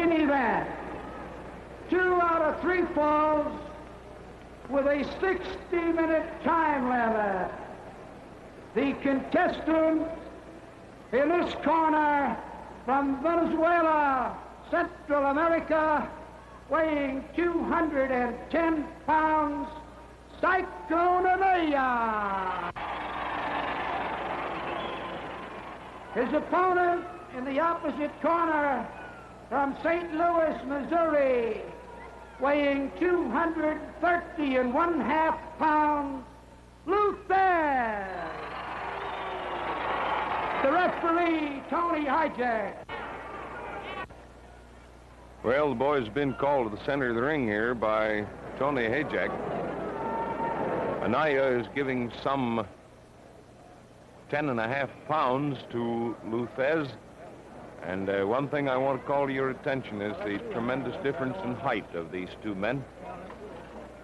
main event. 2 out of 3 falls with a 60-minute time limit. The contestant in this corner from Venezuela, Central America, weighing 210 pounds, Cyclone Anaya. His opponent in the opposite corner from St. Louis, Missouri, weighing 230½ pounds, Thesz. The referee, Tony Hijack. Well, the boy's been called to the center of the ring here by Tony Hijack. Anaya is giving some 10½ pounds to Thesz. And one thing I want to call to your attention is the tremendous difference in height of these two men.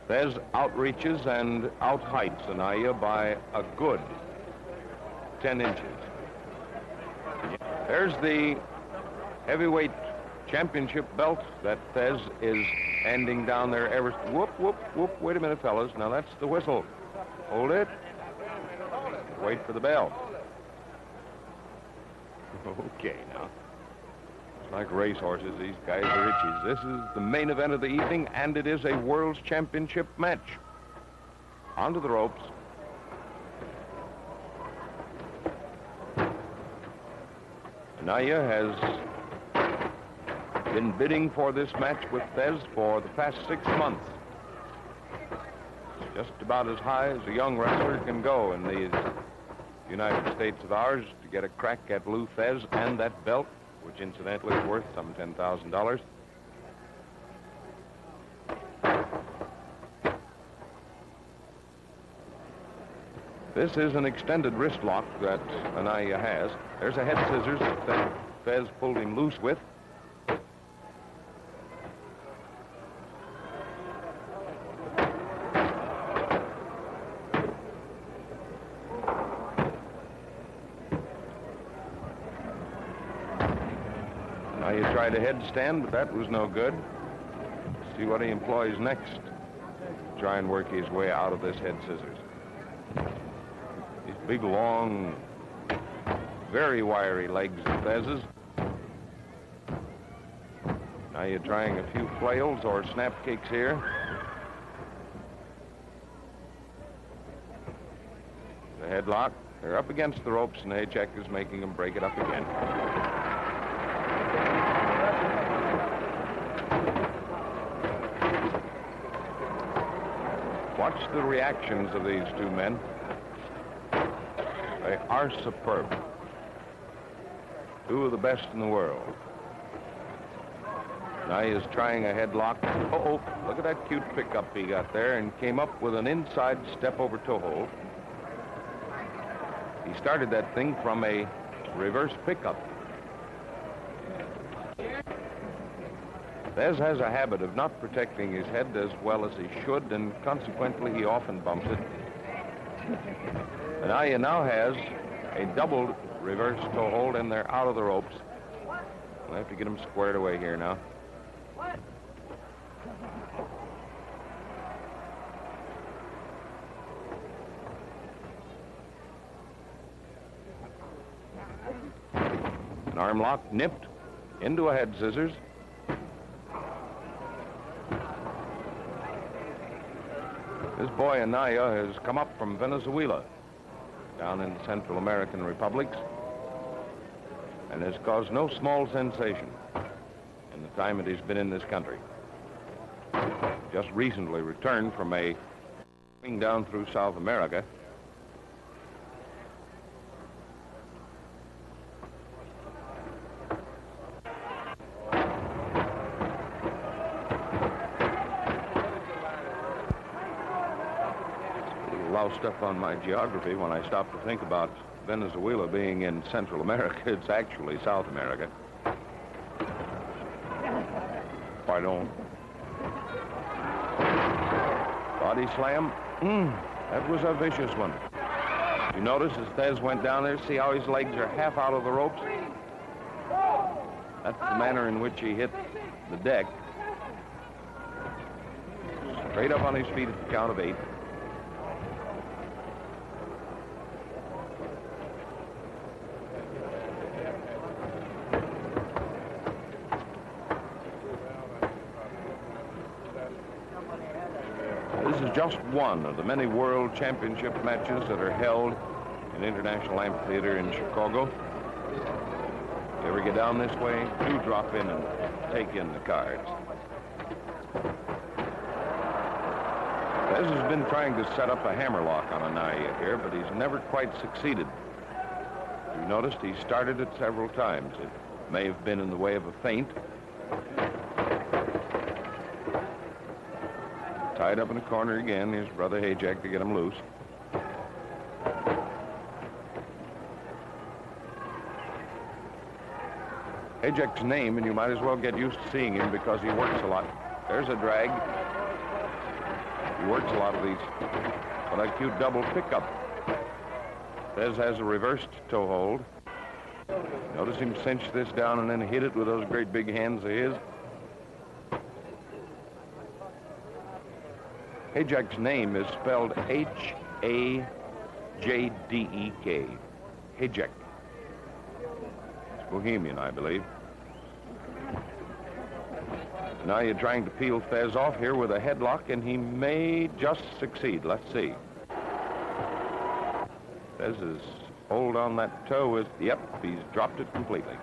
Thesz outreaches and out-heights Anaya by a good 10 inches. There's the heavyweight championship belt that Thesz is handing down there ever... Whoop, whoop, whoop. Wait a minute, fellas. Now, that's the whistle. Hold it. Wait for the bell. Okay, now. It's like racehorses. These guys are itches. This is the main event of the evening, and it is a World's Championship match. Onto the ropes. Anaya has been bidding for this match with Thesz for the past 6 months. Just about as high as a young wrestler can go in these United States of ours to get a crack at Thesz and that belt, which incidentally is worth some $10,000. This is an extended wrist lock that Anaya has. There's a head scissors that Thesz pulled him loose with. Anaya tried a headstand, but that was no good. Let's see what he employs next. Try and work his way out of this head scissors. These big, long, very wiry legs of Thesz's. Now you're trying a few flails or snap kicks here. The headlock. They're up against the ropes, and Hijack is making them break it up again. Watch the reactions of these two men. They are superb. Two of the best in the world. Now he is trying a headlock. Uh-oh, look at that cute pickup he got there and came up with an inside step over toe hold. He started that thing from a reverse pickup. Thesz has a habit of not protecting his head as well as he should, and consequently he often bumps it. Anaya now has a doubled reverse toe hold, and they're out of the ropes. We'll have to get him squared away here now. An arm lock nipped into a head scissors. This boy Anaya has come up from Venezuela, down in the Central American republics, and has caused no small sensation in the time that he's been in this country. Just recently returned from a swing down through South America. Loused up on my geography when I stop to think about Venezuela being in Central America. It's actually South America. Pardon. Body slam. That was a vicious one. You notice as Thesz went down there, see how his legs are half out of the ropes? That's the manner in which he hit the deck. Straight up on his feet at the count of 8. This is just one of the many World Championship matches that are held in International Amphitheater in Chicago. If you ever get down this way, do drop in and take in the cards. Thesz has been trying to set up a hammerlock on Anaya here, but he's never quite succeeded. You noticed he started it several times. It may have been in the way of a feint. Tied up in the corner again. Here's Brother Hayjack to get him loose. Hayjack's name, and you might as well get used to seeing him because he works a lot. There's a drag. He works a lot of these. What a cute double pickup. Thesz has a reversed toe hold. Notice him cinch this down and then hit it with those great big hands of his. Hayjack's name is spelled H-A-J-D-E-K. Hayjack. It's Bohemian, I believe. Now you're trying to peel Thesz off here with a headlock, and he may just succeed. Let's see. Thesz's hold on that toe is, yep, he's dropped it completely.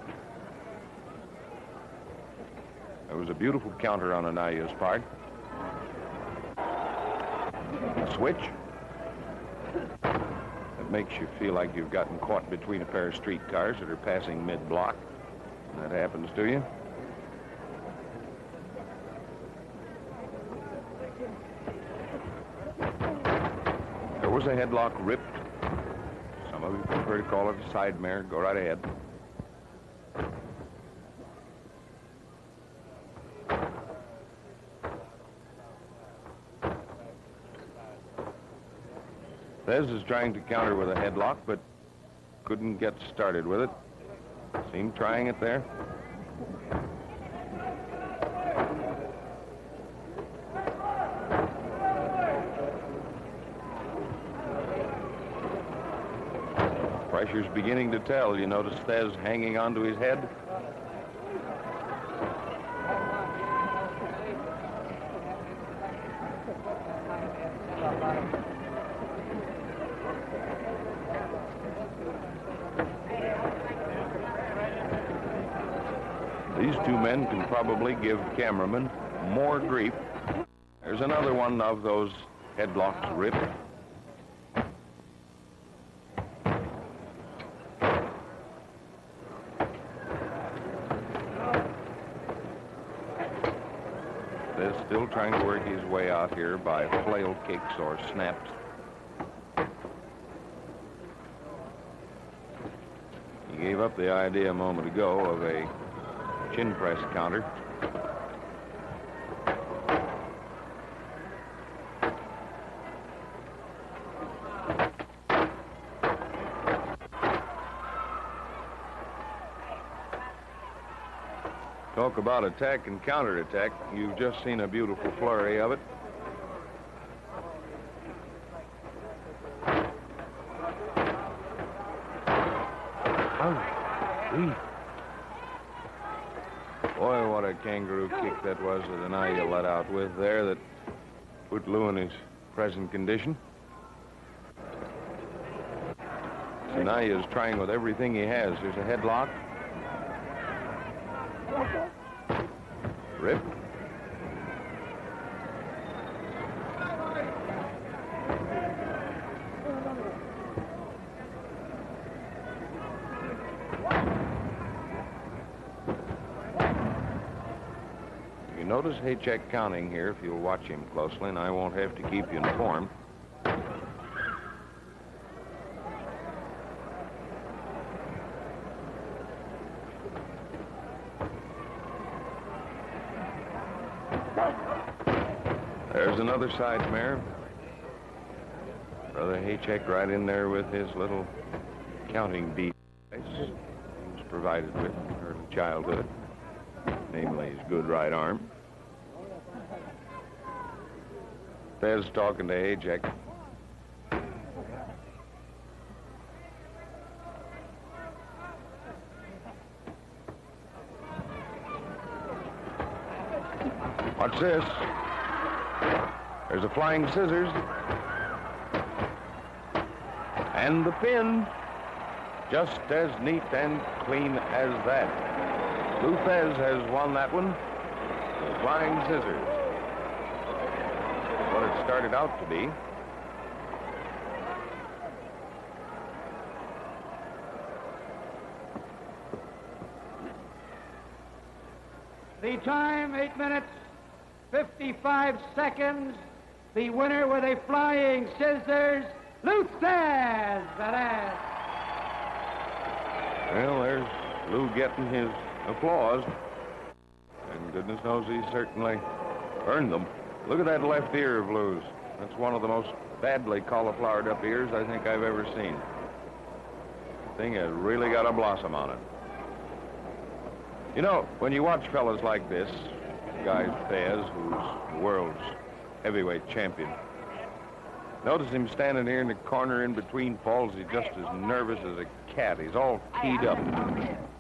There was a beautiful counter on Anaya's part. Switch. It makes you feel like you've gotten caught between a pair of streetcars that are passing mid-block. That happens to you. There was a headlock ripped. Some of you prefer to call it a side mare. Go right ahead. Thesz is trying to counter with a headlock, but couldn't get started with it. See him trying it there? Pressure's beginning to tell. You notice Thesz hanging onto his head. These two men can probably give cameramen more grief. There's another one of those headlocks ripped. Thesz still trying to work his way out here by flail kicks or snaps. He gave up the idea a moment ago of a chin press counter. Talk about attack and counterattack. You've just seen a beautiful flurry of it. Boy, what a kangaroo kick that was that Anaya let out with there that put Lou in his present condition. Anaya is trying with everything he has. There's a headlock. Rip. You notice Hayjack counting here if you'll watch him closely, and I won't have to keep you informed. There's another side mare. Brother Hayjack right in there with his little counting device he was provided with in early childhood. namely his good right arm. Thesz talking to Ajax. Watch this. There's a flying scissors. And the pin. Just as neat and clean as that. Lou Thesz has won that one. The flying scissors. What it started out to be. The time, 8 minutes, 55 seconds. The winner with a flying scissors, Lou Thesz. Well, there's Lou getting his applause. And goodness knows he certainly earned them. Look at that left ear of Lou's. That's one of the most badly cauliflowered up ears I think I've ever seen. The thing has really got a blossom on it. You know, when you watch fellas like this, guys Thesz, who's the world's heavyweight champion, notice him standing here in the corner in between falls. He's just as nervous as a cat. He's all keyed up,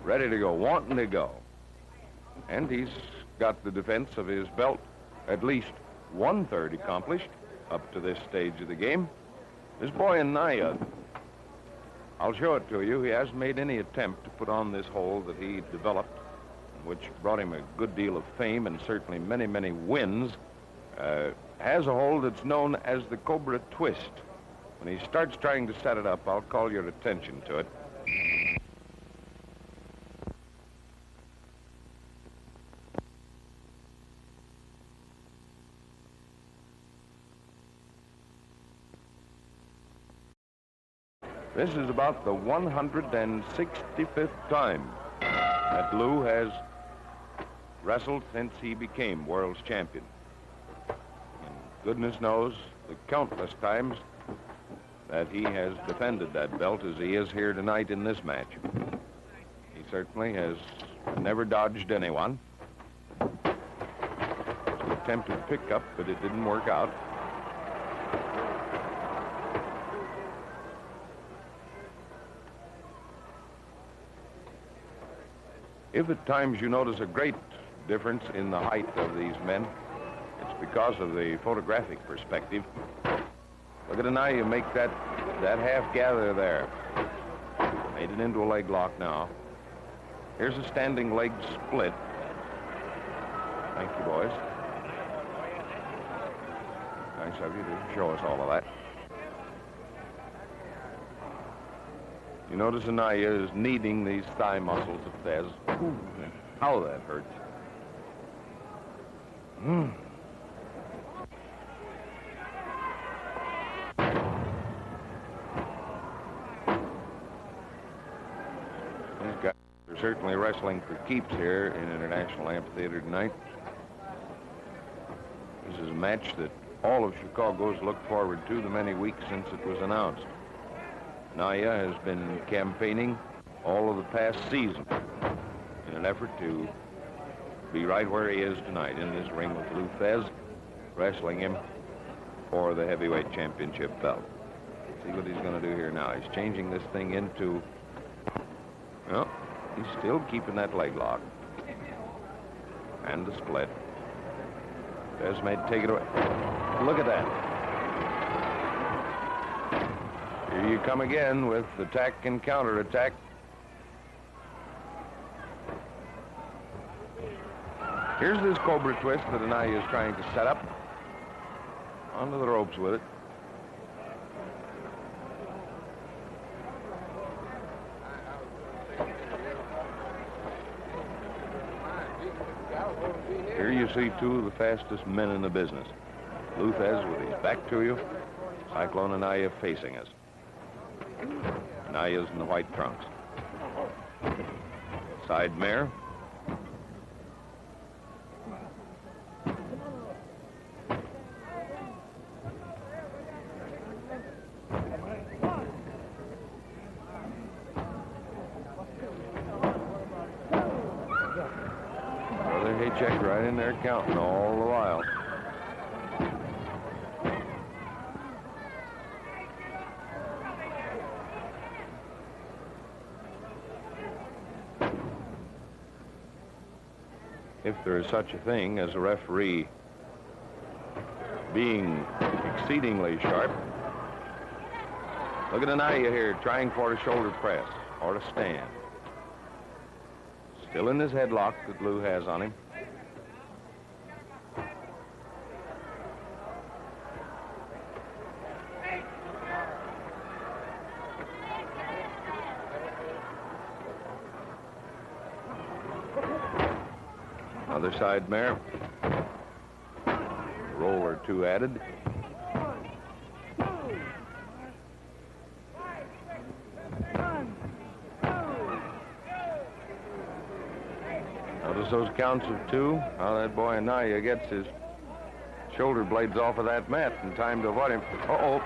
ready to go, wanting to go. And he's got the defense of his belt at least 1/3 accomplished up to this stage of the game. This boy Anaya, I'll show it to you. He hasn't made any attempt to put on this hold that he developed, which brought him a good deal of fame and certainly many, many wins. Has a hold that's known as the Cobra Twist. When he starts trying to set it up, I'll call your attention to it. This is about the 165th time that Lou has wrestled since he became world's champion. And goodness knows the countless times that he has defended that belt as he is here tonight in this match. He certainly has never dodged anyone. He attempted to pick up, but it didn't work out. If at times you notice a great difference in the height of these men, it's because of the photographic perspective. Look at Anaya make that half gather there. Made it into a leg lock now. Here's a standing leg split. Thank you, boys. Nice of you to show us all of that. You notice Anaya is kneading these thigh muscles of Thesz. Ooh, how that hurts. These guys are certainly wrestling for keeps here in International Amphitheater tonight. This is a match that all of Chicago's looked forward to the many weeks since it was announced. Anaya has been campaigning all of the past season in an effort to be right where he is tonight in this ring with Lou Thesz, wrestling him for the heavyweight championship belt. See what he's going to do here now. He's changing this thing into, well, he's still keeping that leg lock. And the split. Thesz may take it away. Look at that. Here you come again with attack and counterattack. Here's this Cobra Twist that Anaya is trying to set up. Onto the ropes with it. Here you see two of the fastest men in the business. Lou Thesz with his back to you. Cyclone Anaya facing us. Anaya's in the white trunks. Side mare. paycheck right in there counting all the while. If there is such a thing as a referee being exceedingly sharp. Look at Anaya here trying for a shoulder press or a stand. Still in this headlock that Lou has on him. Other side mare. Roll or two added. Notice those counts of two. How that boy Anaya gets his shoulder blades off of that mat in time to avoid him. Uh-oh.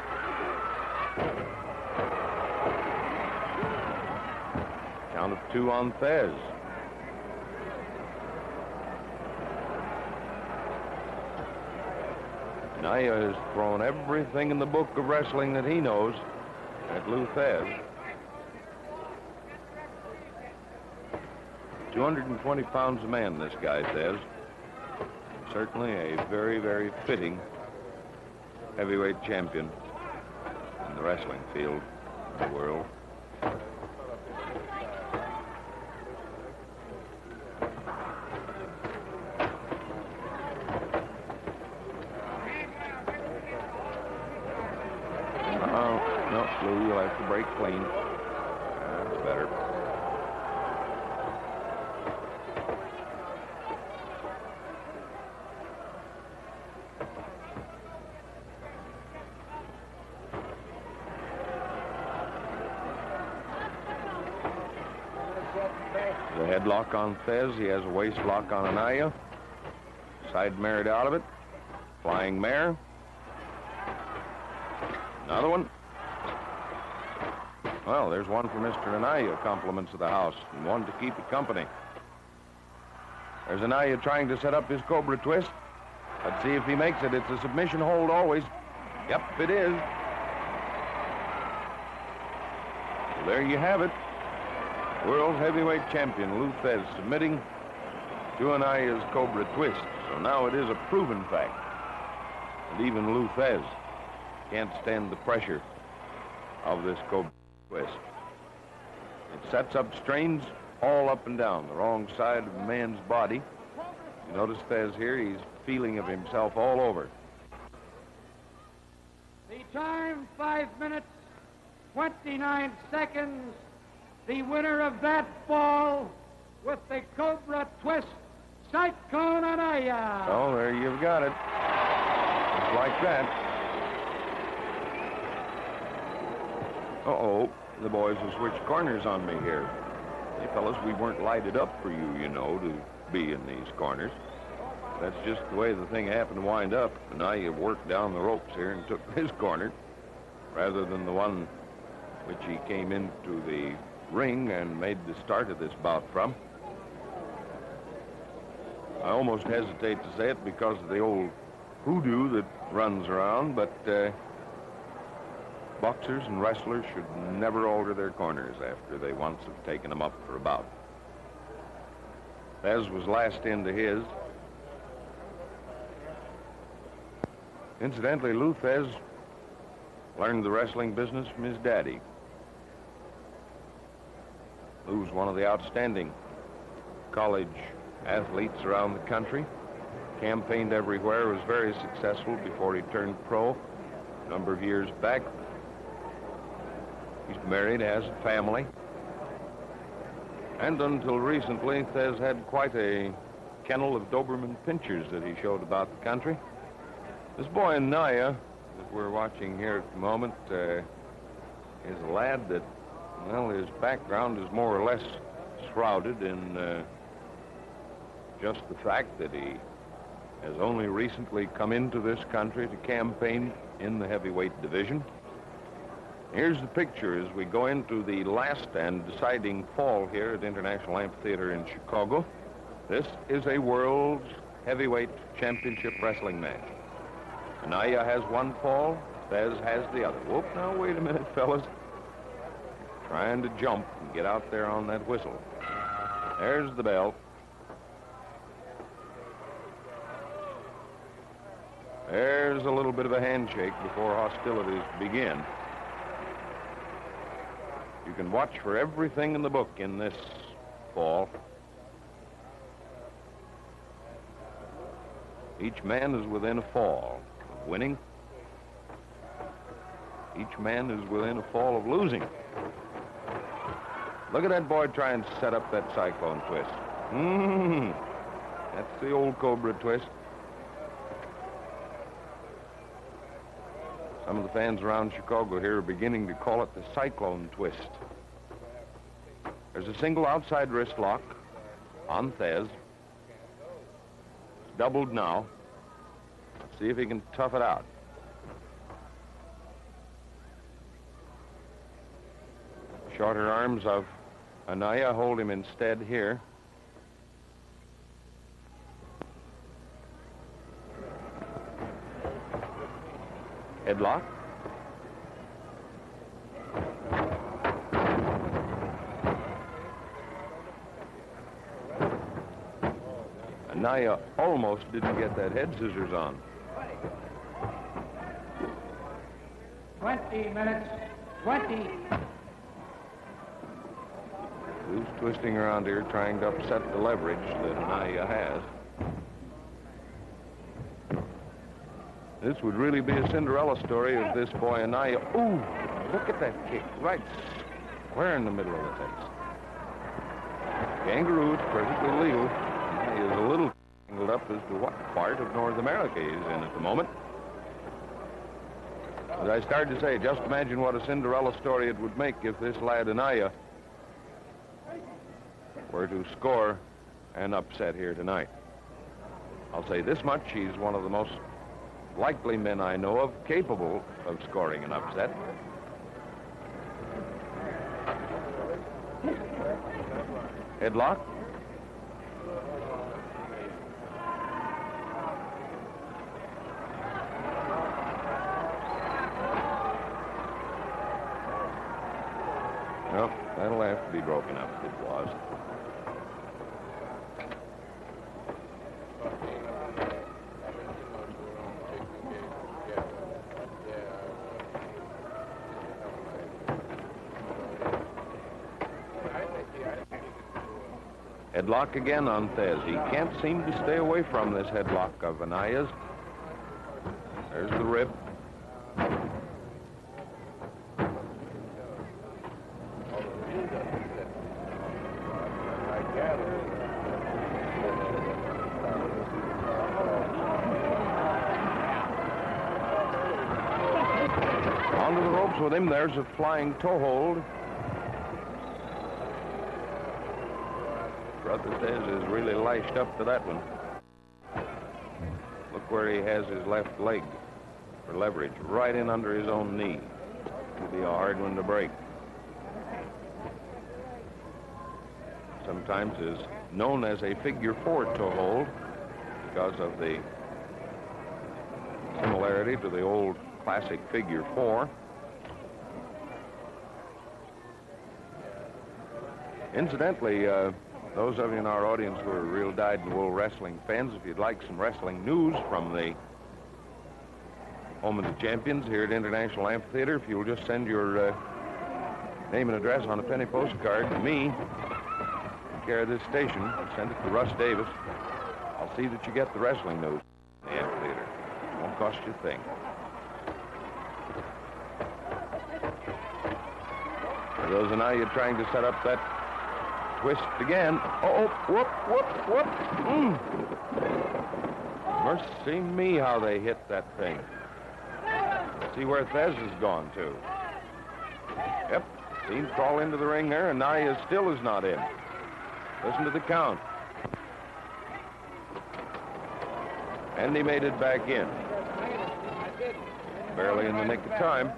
Count of two on Thesz. Anaya has thrown everything in the book of wrestling that he knows at Lou Thesz. 220 pounds a man, this guy says. Certainly a very, very fitting heavyweight champion in the wrestling field of the world. No, Lou, you'll have to break clean. That's better. The headlock on Thesz. He has a waist lock on Anaya. Side married out of it. Flying mare. Another one. Well, there's one for Mr. Anaya, compliments of the house, and one to keep it company. There's Anaya trying to set up his Cobra twist. Let's see if he makes it. It's a submission hold always. Yep, it is. Well, there you have it. World heavyweight champion Lou Thesz submitting to Anaya's Cobra twist. So now it is a proven fact that even Lou Thesz can't stand the pressure of this Cobra twist. It sets up strains all up and down the wrong side of a man's body. You notice Thesz here, he's feeling of himself all over. The time, 5 minutes, 29 seconds. The winner of that fall with the Cobra twist, Cyclone Anaya. Oh, there you've got it. Just like that. Uh-oh, the boys have switched corners on me here. Hey, fellas, we weren't lighted up for you, you know, to be in these corners. That's just the way the thing happened to wind up. And now you worked down the ropes here and took his corner, rather than the one which he came into the ring and made the start of this bout from. I almost hesitate to say it because of the old hoodoo that runs around, but boxers and wrestlers should never alter their corners after they once have taken them up for a bout. Thesz was last into his. Incidentally, Lou Thesz learned the wrestling business from his daddy. Lou's one of the outstanding college athletes around the country. Campaigned everywhere, was very successful before he turned pro a number of years back. He's married, has a family. And until recently, Thesz had quite a kennel of Doberman pinchers that he showed about the country. This boy Anaya that we're watching here at the moment is a lad that, well, his background is more or less shrouded in just the fact that he has only recently come into this country to campaign in the heavyweight division. Here's the picture as we go into the last and deciding fall here at International Amphitheater in Chicago. This is a world's heavyweight championship wrestling match. Anaya has one fall, Thesz has the other. Whoop, now wait a minute, fellas. Trying to jump and get out there on that whistle. There's the bell. There's a little bit of a handshake before hostilities begin. You can watch for everything in the book in this fall. Each man is within a fall of winning. Each man is within a fall of losing. Look at that boy try and set up that cyclone twist. That's the old cobra twist. Some of the fans around Chicago here are beginning to call it the cyclone twist. There's a single outside wrist lock on Thesz. It's doubled now. Let's see if he can tough it out. Shorter arms of Anaya hold him instead here. Headlock. Anaya almost didn't get that head scissors on. 20 minutes, 20. Who's twisting around here trying to upset the leverage that Anaya has? This would really be a Cinderella story of this boy Anaya. Ooh, look at that kick, right square in the middle of the face. Kangaroo, it's perfectly legal. He is a little tangled up as to what part of North America he's in at the moment. As I started to say, just imagine what a Cinderella story it would make if this lad Anaya were to score an upset here tonight. I'll say this much, he's one of the most likely men I know of capable of scoring an upset. Headlock. Well, that'll have to be broken up. It was. Headlock again on Thesz. He can't seem to stay away from this headlock of Anaya's. There's the rib. Onto the ropes with him. There's a flying toe hold. Brother Thesz is really lashed up to that one. Look where he has his left leg for leverage, right in under his own knee. It'll be a hard one to break. Sometimes is known as a figure 4 toe hold because of the similarity to the old classic figure 4. Incidentally, those of you in our audience who are real dyed-in-the-wool wrestling fans, if you'd like some wrestling news from the home of the champions here at International Amphitheater, if you'll just send your name and address on a penny postcard to me, take care of this station, send it to Russ Davis. I'll see that you get the wrestling news in the amphitheater. It won't cost you a thing. For those of you trying to set up that twist again. Oh, whoop, whoop, whoop. Mercy me how they hit that thing. See where Thesz has gone to. Yep, seen crawl into the ring there, and Anaya still is not in. Listen to the count. And he made it back in. Barely in the nick of time.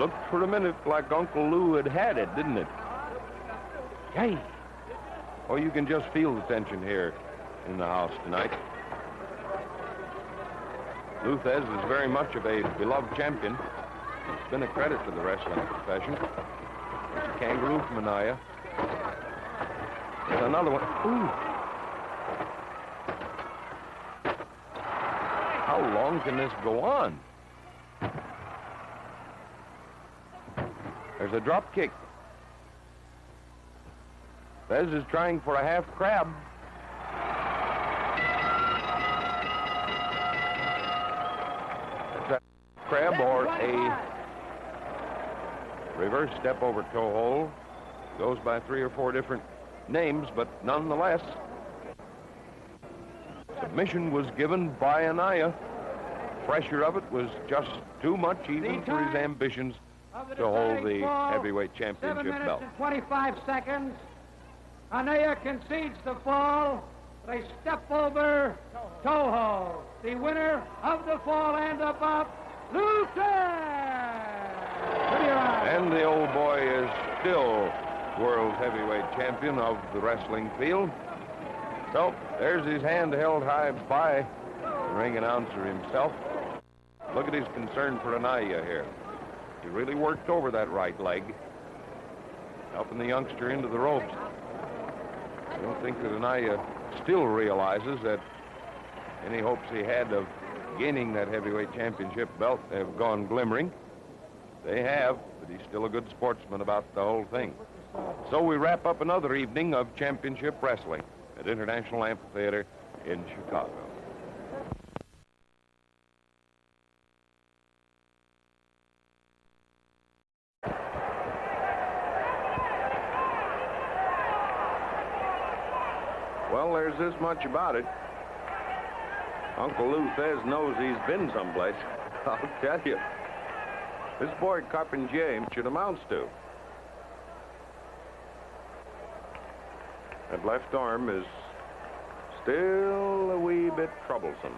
Looked for a minute like Uncle Lou had it, didn't it? Yay! Oh, you can just feel the tension here in the house tonight. Lou Thesz is very much of a beloved champion. It's been a credit to the wrestling profession. There's a kangaroo from Anaya. There's another one. Ooh! How long can this go on? There's a drop kick. Thesz is trying for a half crab. It's a crab or a reverse step over toe hold. Goes by 3 or 4 different names, but nonetheless, submission was given by Anaya. Pressure of it was just too much even for his ambitions to hold the heavyweight championship 7 minutes belt. and 25 seconds. Anaya concedes the fall. They step over toe hold. The winner of the fall and the bout, Lou Thesz. And the old boy is still world heavyweight champion of the wrestling field. So there's his hand held high by the ring announcer himself. Look at his concern for Anaya here. He really worked over that right leg, helping the youngster into the ropes. I don't think that Anaya still realizes that any hopes he had of gaining that heavyweight championship belt have gone glimmering. They have, but he's still a good sportsman about the whole thing. So we wrap up another evening of championship wrestling at International Amphitheater in Chicago. Well, there's this much about it. Uncle Lou Thesz knows he's been someplace. I'll tell you. This boy Carpin James should amounts to. That left arm is still a wee bit troublesome.